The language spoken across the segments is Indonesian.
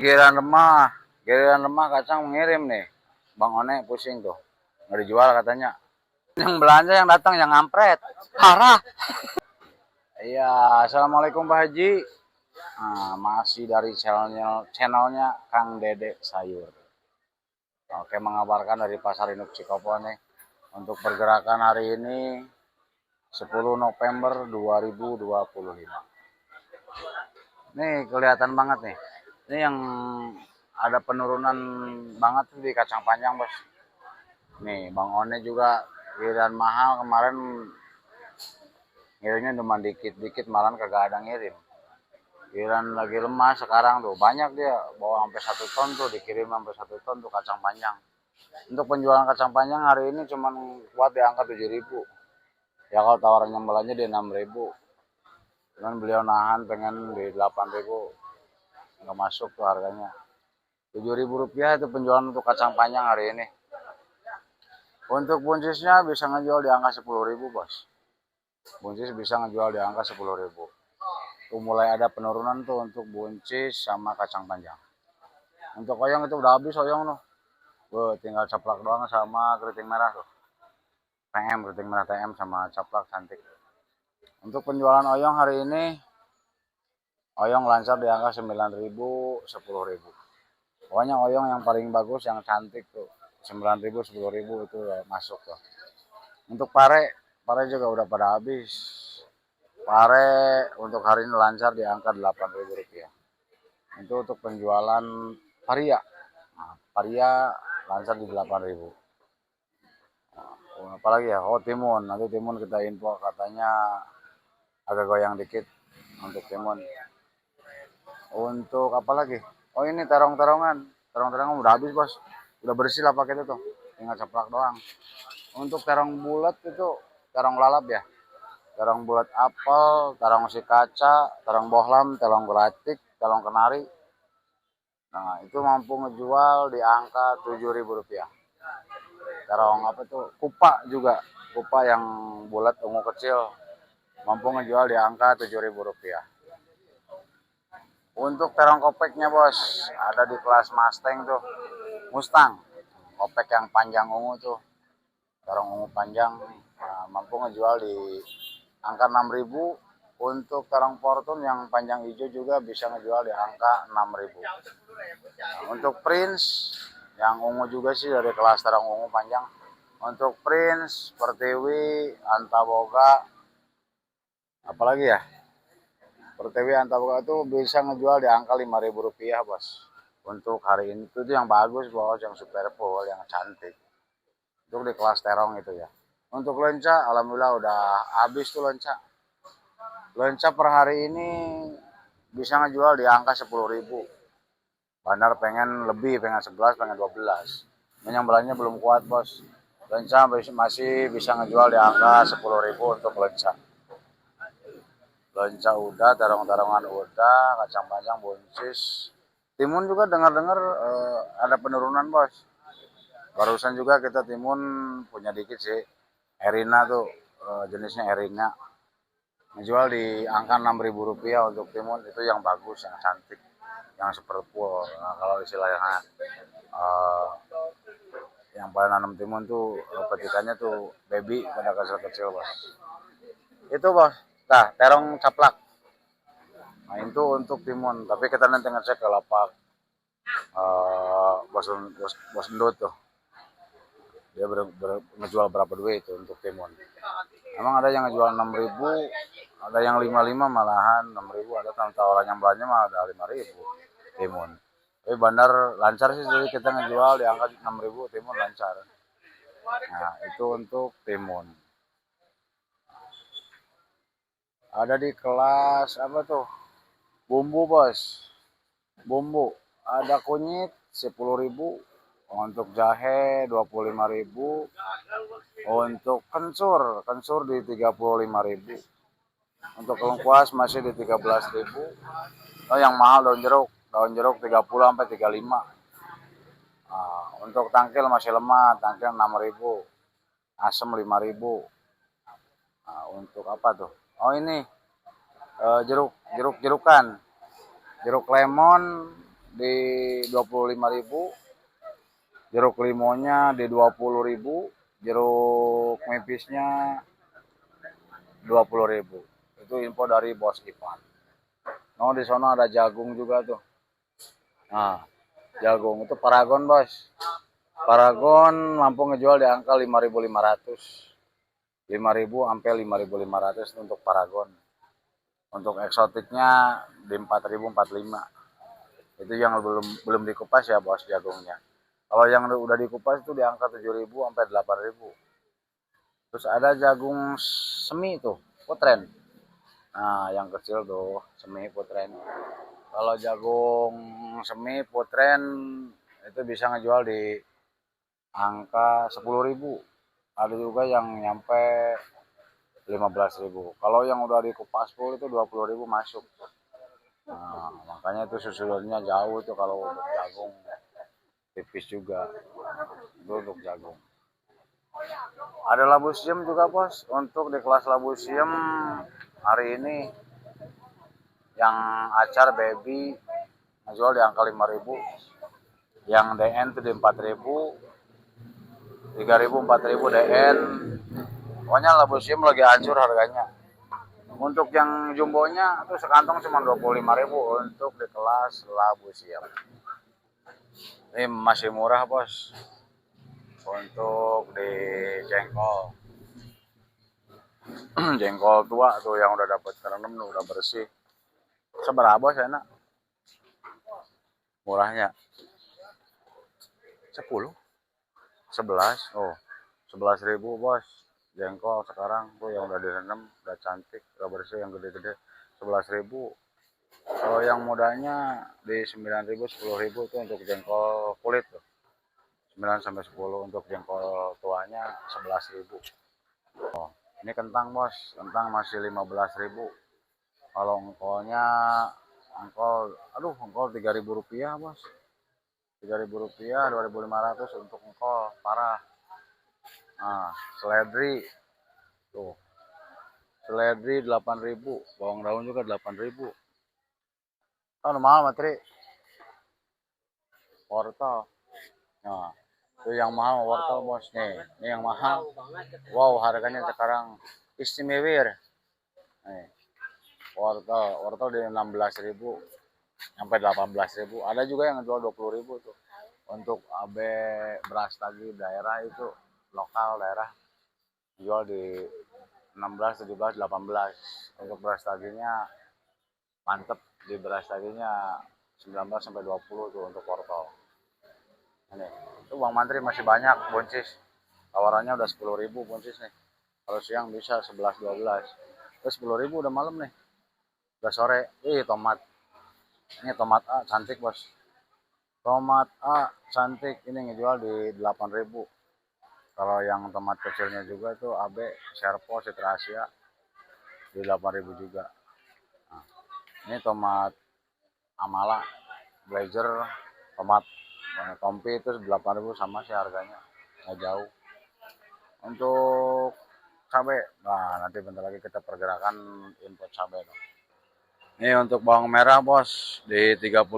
Giliran remah kacang mengirim nih. Bang One pusing tuh. Nggak dijual katanya. Yang belanja yang datang yang ngampret. Parah. Iya, assalamualaikum Pak Haji. Nah, masih dari channelnya Kang Dede Sayur. Oke, mengabarkan dari Pasar Induk Cikopo nih. Untuk pergerakan hari ini 10 November 2025. Nih kelihatan banget nih. Ini yang ada penurunan banget tuh di kacang panjang, Bos. Nih, Bang One juga giliran mahal kemarin ngirimnya cuma dikit-dikit, malah kagak ada ngirim. Giliran lagi lemah sekarang tuh banyak dia bawa sampai 1 ton tuh, dikirim sampai 1 ton tuh kacang panjang. Untuk penjualan kacang panjang hari ini cuman kuat di angka 7.000. Ya kalau tawaran nyambelannya di 6.000. Cuman beliau nahan pengen di 8.000. Nggak masuk tuh harganya. 7.000 rupiah itu penjualan untuk kacang panjang hari ini. Untuk buncisnya bisa ngejual di angka 10.000, Bos. Buncis bisa ngejual di angka 10.000. Tuh mulai ada penurunan tuh untuk buncis sama kacang panjang. Untuk oyong itu udah habis oyong tuh. Tinggal caplak doang sama keriting merah tuh. Keriting merah TM sama caplak cantik. Untuk penjualan oyong hari ini, oyong lancar di angka 9.000, 10.000. Pokoknya oyong yang paling bagus, yang cantik tuh 9.000, 10.000 itu masuk tuh. Untuk pare juga udah pada habis. Pare untuk hari ini lancar di angka 8.000 rupiah. Itu untuk penjualan paria. Nah, paria lancar di 8.000. Nah, apalagi ya, timun. Nanti timun kita info katanya agak goyang dikit untuk timun. Untuk apa lagi? Oh ini terong-terongan. Terong-terongan udah habis, Bos. Udah bersih lah pakai itu tuh. Tinggal ceplak doang. Untuk terong bulat itu terong lalap ya. Terong bulat apel, terong si kaca, terong bohlam, terong gelatik, terong kenari. Nah, itu mampu ngejual di angka 7.000 rupiah. Terong apa tuh? Kupa juga. Kupa yang bulat ungu kecil. Mampu ngejual di angka 7.000 rupiah. Untuk terong kopeknya, Bos, ada di kelas Mustang tuh. Mustang. Kopek yang panjang ungu tuh. Terong ungu panjang. Nah, mampu ngejual di angka 6.000. Untuk terong Fortune yang panjang hijau juga bisa ngejual di angka 6.000. Nah, untuk Prince yang ungu juga sih dari kelas terong ungu panjang. Untuk Prince, Pertiwi, Antaboga, apalagi ya? Pertiwi Antaboga itu bisa ngejual di angka 5.000 rupiah, Bos. Untuk hari ini itu yang bagus, Bos, yang super full, yang cantik. Untuk di kelas terong itu ya. Untuk lenca, alhamdulillah udah habis tuh lenca. Lenca per hari ini bisa ngejual di angka 10.000. Bandar pengen lebih, pengen 11, pengen 12. Yang belanja belum kuat, Bos. Lenca masih bisa ngejual di angka 10.000 untuk lenca. Lenca udah, terong-terongan udah, kacang panjang buncis. Timun juga dengar-dengar ada penurunan, Bos. Barusan juga kita timun punya dikit sih. Erina tuh, jenisnya Erina. Menjual di angka 6.000 rupiah untuk timun, itu yang bagus, yang cantik, yang super full. Nah, kalau istilahnya yang paling nanam timun tuh petikannya tuh baby pada kecil-kecil, Bos. Itu, Bos. Nah, terong caplak. Nah, itu untuk timun. Tapi kita nanti ngecek ke lapak bos Endut tuh. Dia ngejual berapa duit itu untuk timun. Emang ada yang ngejual 6.000, ada yang 55 malahan 6.000, ada tawaran yang banyak mah ada 5.000 timun. Tapi bandar lancar sih, jadi kita ngejual di angka 6.000 timun lancar. Nah, itu untuk timun. Ada di kelas apa tuh? Bumbu, Bos. Bumbu. Ada kunyit 10.000. Untuk jahe 25.000. Untuk kencur di 35.000. Untuk lengkuas masih di 13.000. Oh, yang mahal daun jeruk 30 sampai 35. Nah, untuk tangkil masih lemah, tangkil 6.000. Asem 5.000. Nah, untuk apa tuh? Oh ini jerukan, jeruk lemon di 25.000, jeruk limonya di 20.000, jeruk nipisnya 20.000. Itu info dari Bos Ipan. Oh, di sana ada jagung juga tuh. Nah, jagung itu Paragon, Bos. Paragon mampu ngejual di angka 5.500. 5.000 sampai 5.500 untuk Paragon. Untuk eksotiknya di 4.045. Itu yang belum dikupas ya, Bos, jagungnya. Kalau yang udah dikupas itu di angka 7.000 sampai 8.000. Terus ada jagung semi tuh, putren. Nah, yang kecil tuh semi putren. Kalau jagung semi putren itu bisa ngejual di angka 10.000. Ada juga yang nyampe 15.000. Kalau yang udah dikupas full itu 20.000 masuk. Nah, makanya itu susunannya jauh tuh kalau untuk jagung. Tipis juga. Itu untuk jagung. Ada labu siam juga, Bos. Untuk di kelas labu siam hari ini yang acar baby ngejual di angka 5.000. Yang DN itu di 4.000. 3.000, 4.000 DN. Pokoknya labu siam lagi hancur harganya. Untuk yang jumbonya itu sekantong cuma 25.000 untuk di kelas labu siam. Ini masih murah, Bos. Untuk di jengkol. Jengkol tua tuh yang udah dapat terendam udah bersih. Seberapa, Bos, enak? Murahnya 10, 11. Oh, 11.000, Bos. Jengkol sekarang tuh yang udah direndam, udah cantik, udah bersih, yang gede-gede 11.000. Kalau yang mudanya di 9.000, 10.000 tuh untuk jengkol kulit tuh. 9 sampai 10 untuk jengkol tuanya 11.000. Oh, ini kentang, Bos. Kentang masih 15.000. Kalau engkolnya engkol 3.000 rupiah, Bos. 3.000 rupiah, 2.500 untuk engkol parah. Nah, seledri tuh. Seledri 8.000, bawang daun juga 8.000. Oh, mahal, Matri. Wortel. Nah, itu yang mahal wortel, Bos, nih. Ini yang mahal. Wow, harganya sekarang istimewa. Nih. Wortel di 16.000 sampai 18.000. Ada juga yang jual 20.000 tuh. Untuk abe beras tagi daerah itu lokal daerah jual di 16, 17, 18. Untuk beras taginya mantep, di beras taginya 19 sampai 20 tuh untuk wortel. Ini, itu Bang Mantri masih banyak buncis. Tawarannya udah 10.000 buncis nih. Kalau siang bisa 11, 12. Terus 10.000 udah malam nih. Udah sore. Tomat. Ini tomat A cantik, Bos. Tomat A cantik ini ngejual di 8.000. Kalau yang tomat kecilnya juga itu AB Serpo Citra Asia di 8.000 juga. Nah, ini tomat Amala Blazer, tomat Tompi itu 8.000 sama sih harganya, nggak jauh. Untuk cabai, nah nanti bentar lagi kita pergerakan import cabai dong. Ini untuk bawang merah, Bos, di 30.000.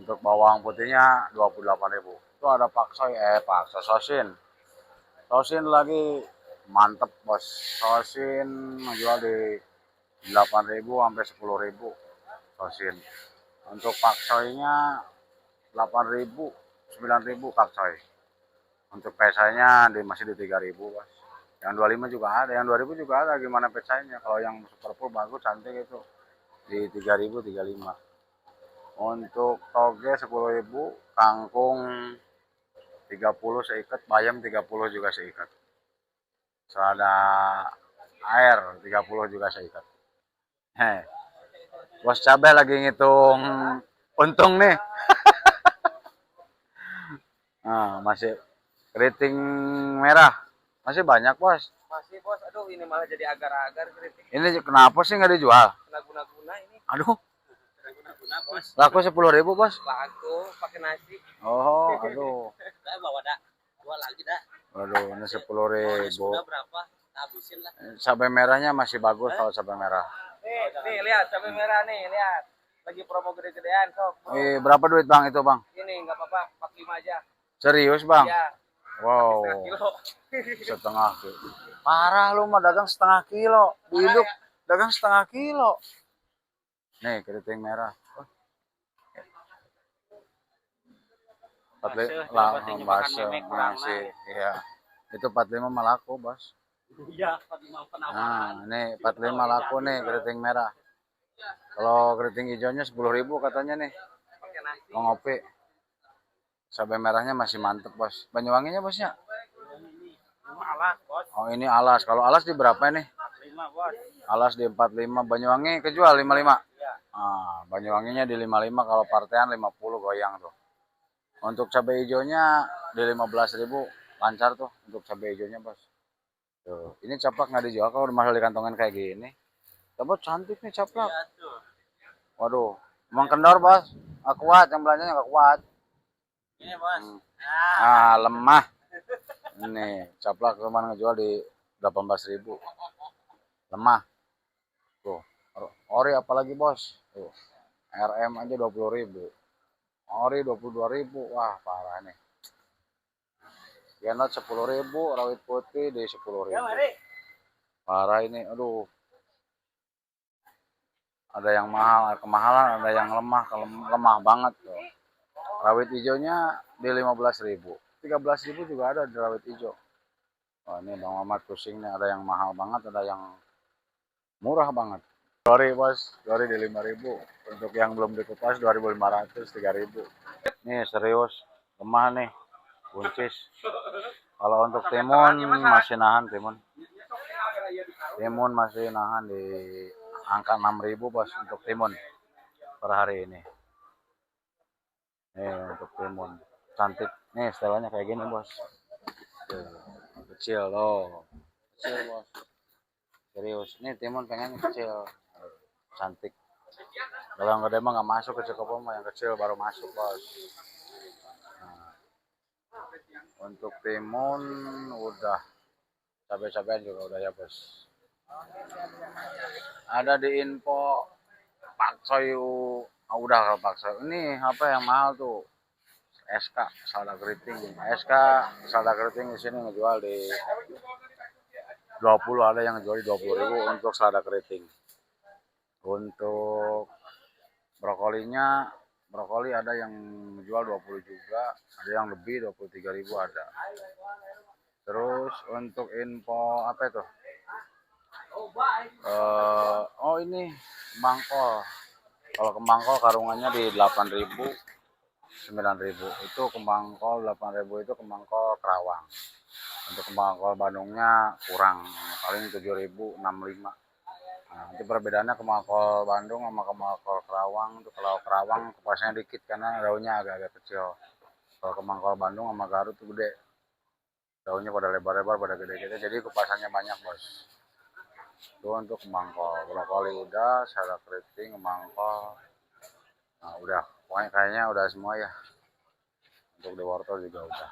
Untuk bawang putihnya 28.000. Itu ada paksoy, sosin. Sosin lagi mantep, Bos. Sosin menjual di 8.000 sampai 10.000 sosin. Untuk paksoynya 8.000, 9.000 paksoy. Untuk pesanya masih di 3.000, Bos. Yang 25 juga ada, yang 2.000 juga ada. Gimana pesanya? Kalau yang super full bagus cantik itu di 3.000, 35. Untuk toge 10.000, kangkung 30 seikat, bayam 30 juga seikat. Selada air 30 juga seikat. Bos cabai lagi ngitung untung nih. Nah, masih keriting merah. Masih banyak, Bos. Masih, Bos. Aduh, ini malah jadi agar-agar keriting. Ini kenapa sih nggak dijual? Kena guna-guna ini. Aduh. Kena guna-guna, Bos. Laku 10.000, Bos. Laku pakai nasi. Oh, aduh. Saya bawa dah. Dua lagi dah. Aduh, ini 10.000. Sudah berapa? Habisin lah. Cabai merahnya masih bagus kalau cabai merah. Nih lihat cabai merah nih, lihat. Lagi promo gede-gedean sok. Bro. Berapa duit bang itu bang? Ini nggak apa-apa, 45 aja. Serius bang? Iya. Wow. Setengah kilo. Setengah kilo. Parah lu mah dagang setengah kilo. Hidup dagang setengah kilo. Nih keriting merah. Oh. Bakso, nasi, iya. Itu 45 malaku, Bos. Iya, 45 penawaran. Nah, ini 45 laku nih keriting merah. Kalau keriting hijaunya 10.000 katanya nih. Pakai nasi. Mau ngopi. Cabai merahnya masih mantep, Bos. Banyuwanginya, Bosnya? Ini alas, Bos. Oh, ini alas. Kalau alas di berapa nih? 45, Bos. Alas di 45, Banyuwangi kejual 55. Iya. Ah, Banyuwanginya di 55, kalau partean 50 goyang tuh. Untuk cabai hijaunya di 15.000 lancar tuh untuk cabai hijaunya, Bos. Tuh, ini caplak nggak dijual kalau udah masuk di kantongan kayak gini. Tapi cantik nih caplak. Iya, tuh. Waduh, emang kendor, Bos. Nggak kuat, yang belanjanya nggak kuat. Ini, Bos. Lemah. Ini caplak kemarin ngejual di 18.000. Lemah. Tuh, ori apalagi, Bos. Tuh, RM aja 20.000. Ori 22.000. Wah, parah nih. Yenot 10.000, rawit putih di 10.000. Parah ini, aduh. Ada yang mahal, kemahalan, ada yang lemah, lemah banget tuh. Rawit hijaunya di 15.000. 13.000 juga ada di rawit hijau. Oh, ini Bang Mamat pusing nih, ada yang mahal banget, ada yang murah banget. Sorry, Bos, sorry di 5.000. Untuk yang belum dikupas 2.500, 3.000. Nih serius, lemah nih. Buncis. Kalau untuk timun masih nahan timun. Timun masih nahan di angka 6.000, Bos, untuk timun per hari ini. Nih untuk timun cantik. Nih setelannya kayak gini, Bos. Tuh, kecil loh. Kecil, Bos. Serius. Nih timun pengen kecil. Cantik. Kalau yang gede mah nggak masuk ke Cikopo mah, yang kecil baru masuk, Bos. Untuk timun udah, cabai-cabean juga udah ya, Bos. Ada di info pakcoy, udah kalau pakcoy. Ini apa yang mahal tuh? SK salada keriting. SK salada keriting di sini ngejual di 20, ada yang ngejual di 20.000 untuk salada keriting. Untuk brokolinya, brokoli ada yang jual 20 juga, ada yang lebih 23.000 ada. Terus untuk info apa itu? Oh ini kembangkol. Kalau kembangkol karungannya di 8.000, 9.000. Itu kembangkol 8.000 itu kembangkol Kerawang. Untuk kembangkol Bandungnya kurang, paling 7.000, 65. Nah, itu perbedaannya kembangkol Bandung sama kembangkol Kerawang. Untuk kalau Kerawang kupasnya dikit karena daunnya agak-agak kecil. Kalau kembangkol Bandung sama Garut itu gede. Daunnya pada lebar-lebar, pada gede-gede, jadi kupasannya banyak, Bos. Itu untuk kembangkol. Brokoli udah, salad keriting, kembangkol. Nah, udah. Pokoknya kayaknya udah semua ya. Untuk di wortel juga udah.